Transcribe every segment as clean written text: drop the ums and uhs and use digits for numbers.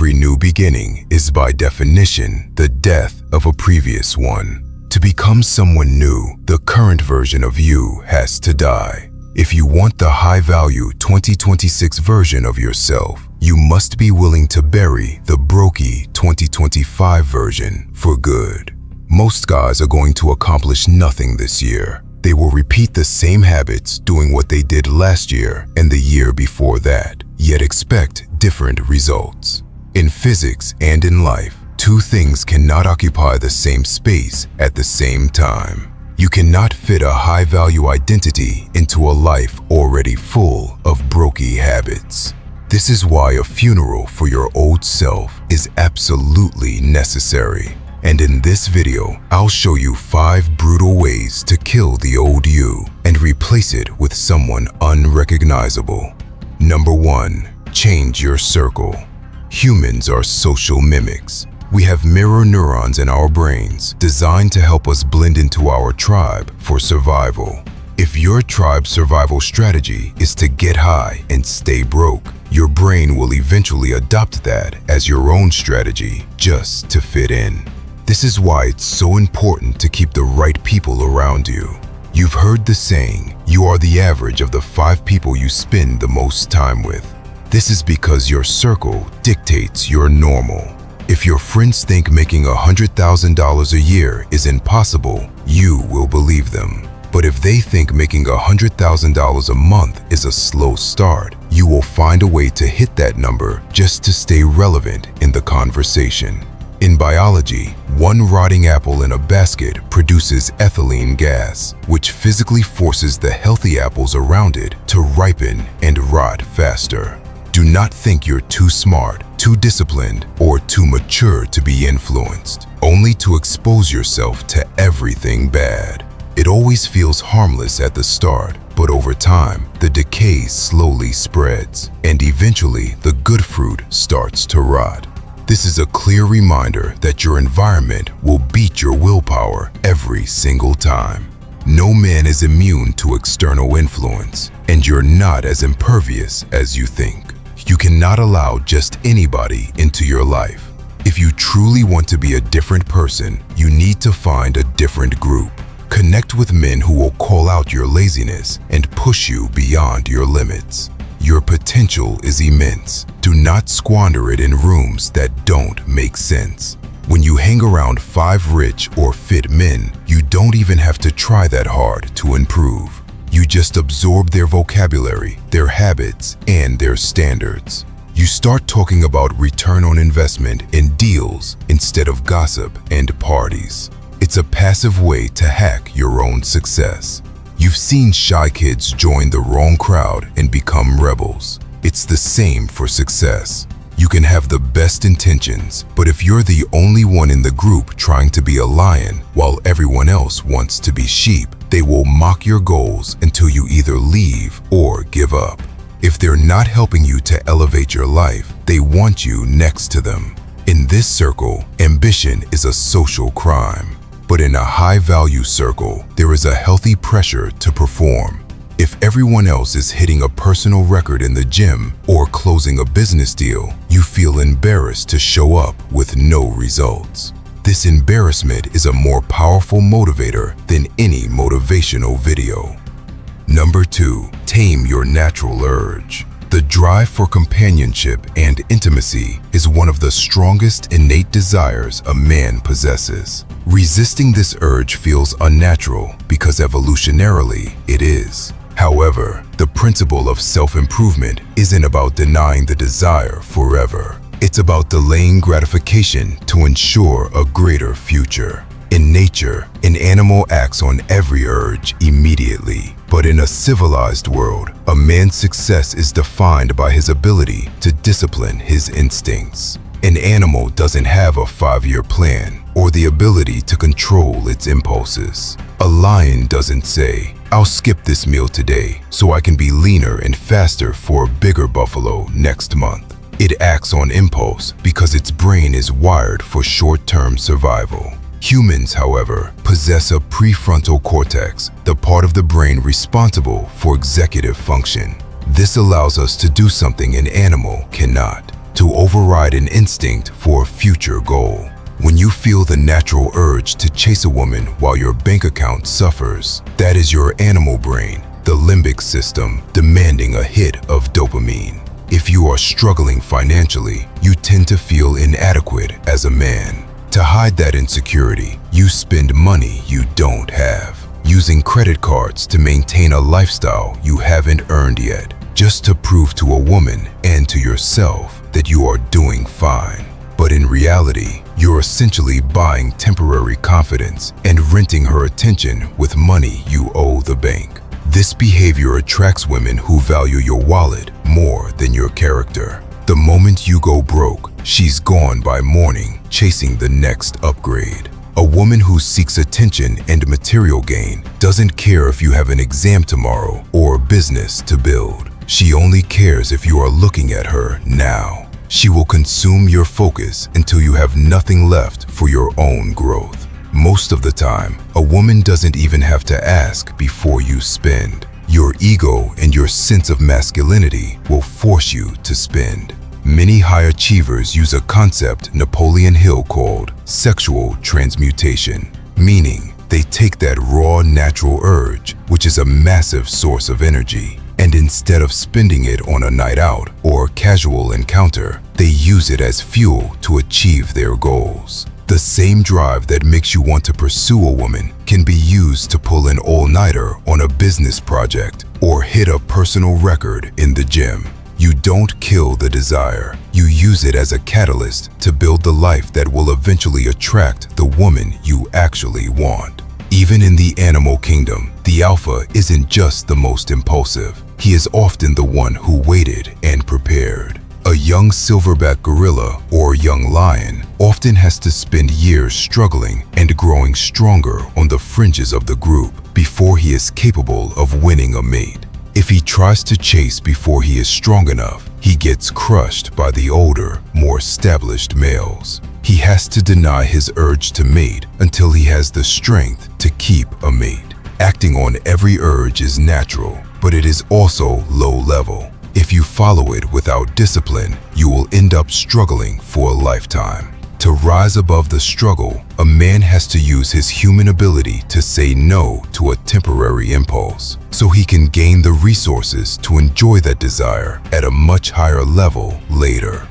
Every new beginning is by definition the death of a previous one. To become someone new, the current version of you has to die. If you want the high-value 2026 version of yourself, you must be willing to bury the brokey 2025 version for good. Most guys are going to accomplish nothing this year. They will repeat the same habits doing what they did last year and the year before that, yet expect different results. In physics and in life, two things cannot occupy the same space at the same time. You cannot fit a high-value identity into a life already full of brokey habits. This is why a funeral for your old self is absolutely necessary. And in this video, I'll show you 5 brutal ways to kill the old you and replace it with someone unrecognizable. Number 1. Change your circle. Humans are social mimics. We have mirror neurons in our brains designed to help us blend into our tribe for survival. If your tribe's survival strategy is to get high and stay broke, your brain will eventually adopt that as your own strategy just to fit in. This is why it's so important to keep the right people around you. You've heard the saying, you are the average of the 5 people you spend the most time with. This is because your circle dictates your normal. If your friends think making $100,000 a year is impossible, you will believe them. But if they think making $100,000 a month is a slow start, you will find a way to hit that number just to stay relevant in the conversation. In biology, one rotting apple in a basket produces ethylene gas, which physically forces the healthy apples around it to ripen and rot faster. Do not think you're too smart, too disciplined, or too mature to be influenced, only to expose yourself to everything bad. It always feels harmless at the start, but over time, the decay slowly spreads, and eventually the good fruit starts to rot. This is a clear reminder that your environment will beat your willpower every single time. No man is immune to external influence, and you're not as impervious as you think. You cannot allow just anybody into your life. If you truly want to be a different person, you need to find a different group. Connect with men who will call out your laziness and push you beyond your limits. Your potential is immense. Do not squander it in rooms that don't make sense. When you hang around 5 rich or fit men, you don't even have to try that hard to improve. You just absorb their vocabulary, their habits, and their standards. You start talking about return on investment in deals instead of gossip and parties. It's a passive way to hack your own success. You've seen shy kids join the wrong crowd and become rebels. It's the same for success. You can have the best intentions, but if you're the only one in the group trying to be a lion while everyone else wants to be sheep, they will mock your goals until you either leave or give up. If they're not helping you to elevate your life, they want you next to them. In this circle, ambition is a social crime. But in a high-value circle, there is a healthy pressure to perform. If everyone else is hitting a personal record in the gym or closing a business deal, you feel embarrassed to show up with no results. This embarrassment is a more powerful motivator than any motivational video. Number 2, tame your natural urge. The drive for companionship and intimacy is one of the strongest innate desires a man possesses. Resisting this urge feels unnatural because evolutionarily it is. However, the principle of self-improvement isn't about denying the desire forever. It's about delaying gratification to ensure a greater future. In nature, an animal acts on every urge immediately. But in a civilized world, a man's success is defined by his ability to discipline his instincts. An animal doesn't have a 5-year plan or the ability to control its impulses. A lion doesn't say, "I'll skip this meal today so I can be leaner and faster for a bigger buffalo next month." It acts on impulse because its brain is wired for short-term survival. Humans, however, possess a prefrontal cortex, the part of the brain responsible for executive function. This allows us to do something an animal cannot. to override an instinct for a future goal. When you feel the natural urge to chase a woman while your bank account suffers, that is your animal brain, the limbic system, demanding a hit of dopamine. If you are struggling financially, you tend to feel inadequate as a man. To hide that insecurity, you spend money you don't have, using credit cards to maintain a lifestyle you haven't earned yet, just to prove to a woman and to yourself that you are doing fine. But in reality, you're essentially buying temporary confidence and renting her attention with money you owe the bank. This behavior attracts women who value your wallet more than your character. The moment you go broke, she's gone by morning, chasing the next upgrade. A woman who seeks attention and material gain doesn't care if you have an exam tomorrow or a business to build. She only cares if you are looking at her now. She will consume your focus until you have nothing left for your own growth. Most of the time, a woman doesn't even have to ask before you spend. Your ego and your sense of masculinity will force you to spend. Many high achievers use a concept Napoleon Hill called sexual transmutation, meaning they take that raw natural urge, which is a massive source of energy, and instead of spending it on a night out or a casual encounter, they use it as fuel to achieve their goals. The same drive that makes you want to pursue a woman can be used to pull an all-nighter on a business project or hit a personal record in the gym. You don't kill the desire. You use it as a catalyst to build the life that will eventually attract the woman you actually want. Even in the animal kingdom, the alpha isn't just the most impulsive. He is often the one who waited and prepared. A young silverback gorilla or young lion often has to spend years struggling and growing stronger on the fringes of the group before he is capable of winning a mate. If he tries to chase before he is strong enough, he gets crushed by the older, more established males. He has to deny his urge to mate until he has the strength to keep a mate. Acting on every urge is natural, but it is also low level. If you follow it without discipline, you will end up struggling for a lifetime. To rise above the struggle, a man has to use his human ability to say no to a temporary impulse, so he can gain the resources to enjoy that desire at a much higher level later.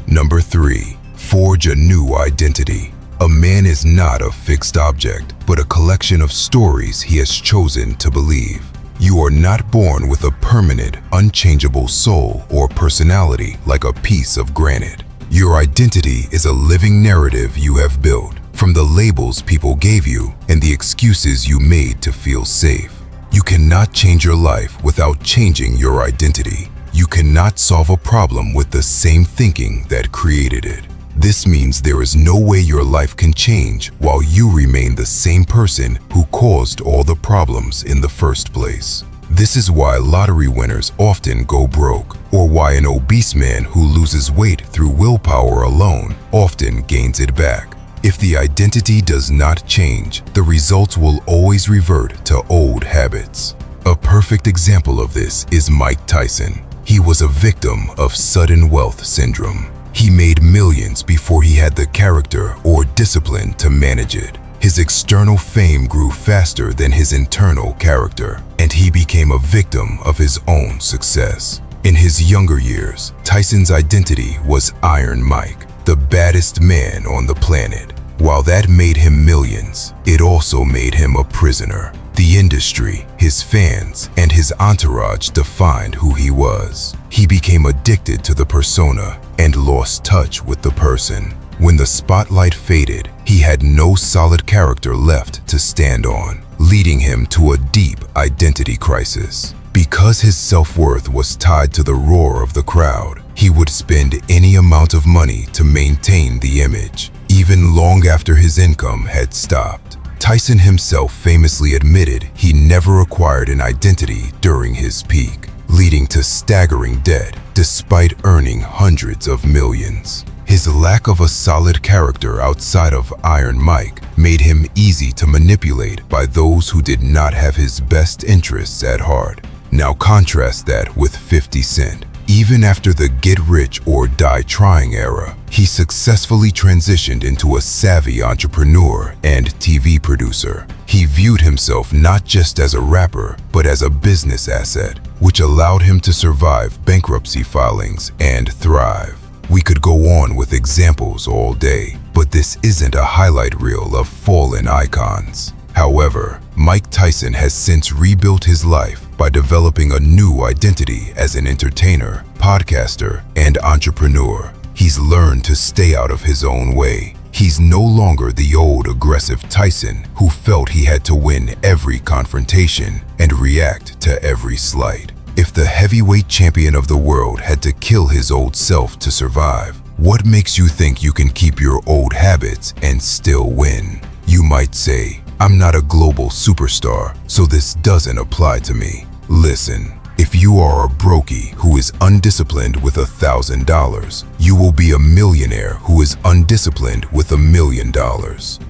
Number 3. Forge a new identity. A man is not a fixed object, but a collection of stories he has chosen to believe. You are not born with a permanent, unchangeable soul or personality like a piece of granite. Your identity is a living narrative you have built from the labels people gave you and the excuses you made to feel safe. You cannot change your life without changing your identity. You cannot solve a problem with the same thinking that created it. This means there is no way your life can change while you remain the same person who caused all the problems in the first place. This is why lottery winners often go broke, or why an obese man who loses weight through willpower alone often gains it back. If the identity does not change, the results will always revert to old habits. A perfect example of this is Mike Tyson. He was a victim of sudden wealth syndrome. He made millions before he had the character or discipline to manage it. His external fame grew faster than his internal character, and he became a victim of his own success. In his younger years, Tyson's identity was Iron Mike, the baddest man on the planet. While that made him millions, it also made him a prisoner. The industry, his fans, and his entourage defined who he was. He became addicted to the persona and lost touch with the person. When the spotlight faded, he had no solid character left to stand on, leading him to a deep identity crisis. Because his self-worth was tied to the roar of the crowd, he would spend any amount of money to maintain the image, even long after his income had stopped. Tyson himself famously admitted he never acquired an identity during his peak, leading to staggering debt despite earning hundreds of millions. His lack of a solid character outside of Iron Mike made him easy to manipulate by those who did not have his best interests at heart. Now contrast that with 50 Cent. Even after the get-rich-or-die-trying era, he successfully transitioned into a savvy entrepreneur and TV producer. He viewed himself not just as a rapper, but as a business asset, which allowed him to survive bankruptcy filings and thrive. We could go on with examples all day, but this isn't a highlight reel of fallen icons. However, Mike Tyson has since rebuilt his life by developing a new identity as an entertainer, podcaster, and entrepreneur. He's learned to stay out of his own way. He's no longer the old aggressive Tyson who felt he had to win every confrontation and react to every slight. If the heavyweight champion of the world had to kill his old self to survive, what makes you think you can keep your old habits and still win? You might say, "I'm not a global superstar, so this doesn't apply to me." Listen, if you are a brokey who is undisciplined with $1,000, you will be a millionaire who is undisciplined with $1 million.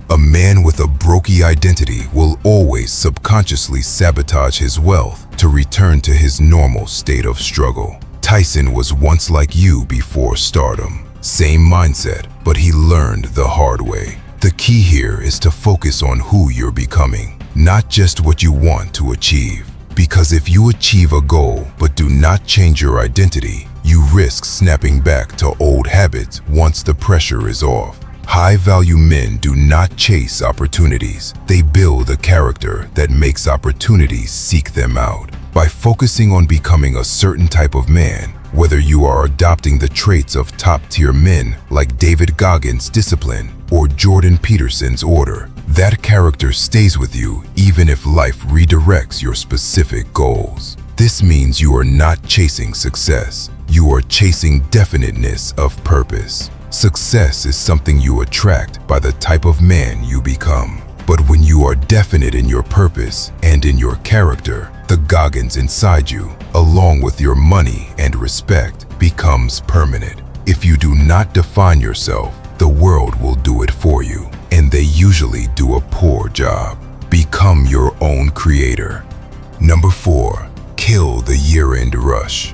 A man with a brokey identity will always subconsciously sabotage his wealth to return to his normal state of struggle. Tyson was once like you before stardom. Same mindset, but he learned the hard way. The key here is to focus on who you're becoming, not just what you want to achieve. Because if you achieve a goal but do not change your identity, you risk snapping back to old habits once the pressure is off. High-value men do not chase opportunities. They build a character that makes opportunities seek them out. By focusing on becoming a certain type of man, whether you are adopting the traits of top-tier men like David Goggins' discipline or Jordan Peterson's order, that character stays with you even if life redirects your specific goals. This means you are not chasing success. You are chasing definiteness of purpose. Success is something you attract by the type of man you become. But when you are definite in your purpose and in your character, the Goggins inside you, along with your money and respect, becomes permanent. If you do not define yourself, the world will do it for you, and they usually do a poor job. Become your own creator. Number 4, kill the year-end rush.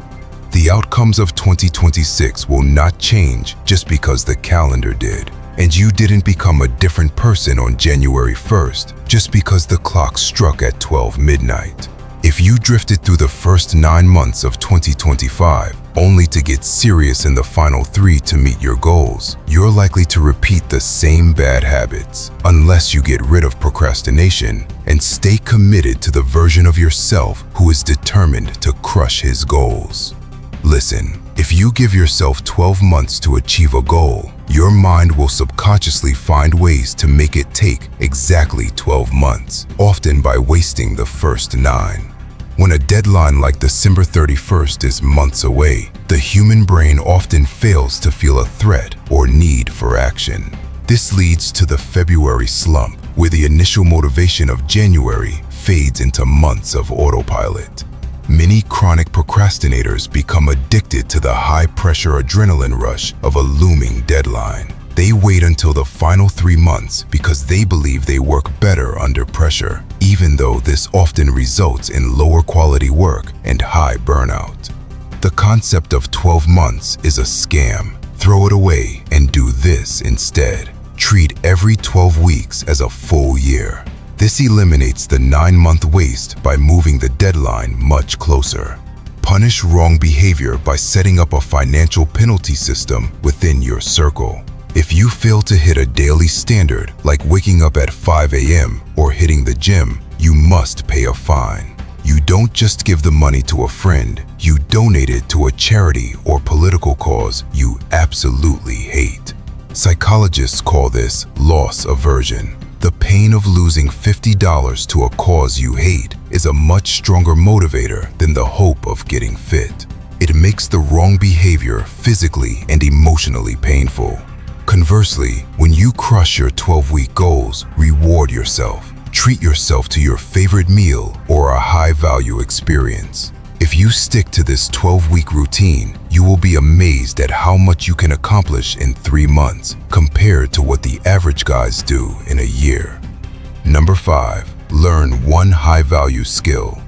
The outcomes of 2026 will not change just because the calendar did. And you didn't become a different person on January 1st just because the clock struck at 12 midnight. If you drifted through the first 9 months of 2025 only to get serious in the final 3 to meet your goals, you're likely to repeat the same bad habits unless you get rid of procrastination and stay committed to the version of yourself who is determined to crush his goals. Listen, if you give yourself 12 months to achieve a goal, your mind will subconsciously find ways to make it take exactly 12 months, often by wasting the first 9. When a deadline like December 31st is months away, the human brain often fails to feel a threat or need for action. This leads to the February slump, where the initial motivation of January fades into months of autopilot. Many chronic procrastinators become addicted to the high-pressure adrenaline rush of a looming deadline. They wait until the final 3 months because they believe they work better under pressure, even though this often results in lower quality work and high burnout. The concept of 12 months is a scam. Throw it away and do this instead. Treat every 12 weeks as a full year. This eliminates the 9-month waste by moving the deadline much closer. Punish wrong behavior by setting up a financial penalty system within your circle. If you fail to hit a daily standard, like waking up at 5 a.m. or hitting the gym, you must pay a fine. You don't just give the money to a friend, you donate it to a charity or political cause you absolutely hate. Psychologists call this loss aversion. The pain of losing $50 to a cause you hate is a much stronger motivator than the hope of getting fit. It makes the wrong behavior physically and emotionally painful. Conversely, when you crush your 12-week goals, reward yourself. Treat yourself to your favorite meal or a high-value experience. If you stick to this 12-week routine, you will be amazed at how much you can accomplish in 3 months compared to what the average guys do in a year. Number 5, learn one high-value skill.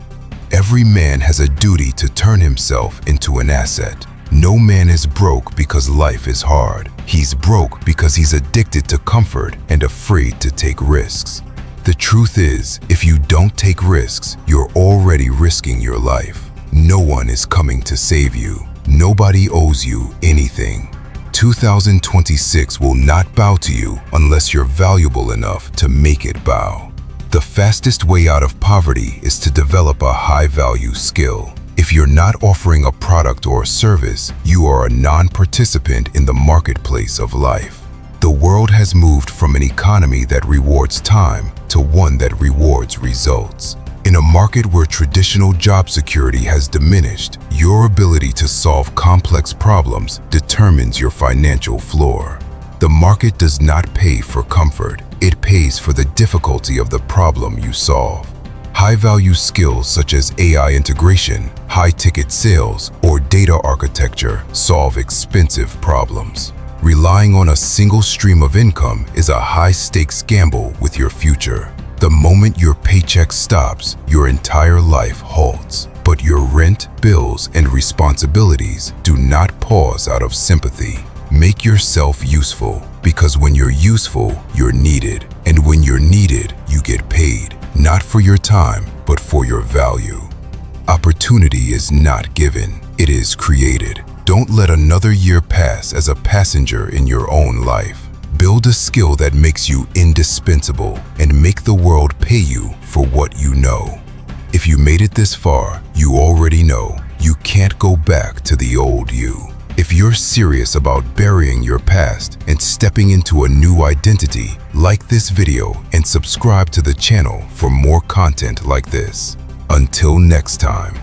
Every man has a duty to turn himself into an asset. No man is broke because life is hard. He's broke because he's addicted to comfort and afraid to take risks. The truth is, if you don't take risks, you're already risking your life. No one is coming to save you. Nobody owes you anything. 2026 will not bow to you unless you're valuable enough to make it bow. The fastest way out of poverty is to develop a high-value skill. If you're not offering a product or a service, you are a non-participant in the marketplace of life. The world has moved from an economy that rewards time to one that rewards results. In a market where traditional job security has diminished, your ability to solve complex problems determines your financial floor. The market does not pay for comfort. It pays for the difficulty of the problem you solve. High-value skills such as AI integration, high-ticket sales, or data architecture solve expensive problems. Relying on a single stream of income is a high-stakes gamble with your future. The moment your paycheck stops, your entire life halts. But your rent, bills, and responsibilities do not pause out of sympathy. Make yourself useful, because when you're useful, you're needed. And when you're needed, you get paid, not for your time, but for your value. Opportunity is not given, it is created. Don't let another year pass as a passenger in your own life. Build a skill that makes you indispensable and make the world pay you for what you know. If you made it this far, you already know you can't go back to the old you. If you're serious about burying your past and stepping into a new identity, like this video and subscribe to the channel for more content like this. Until next time.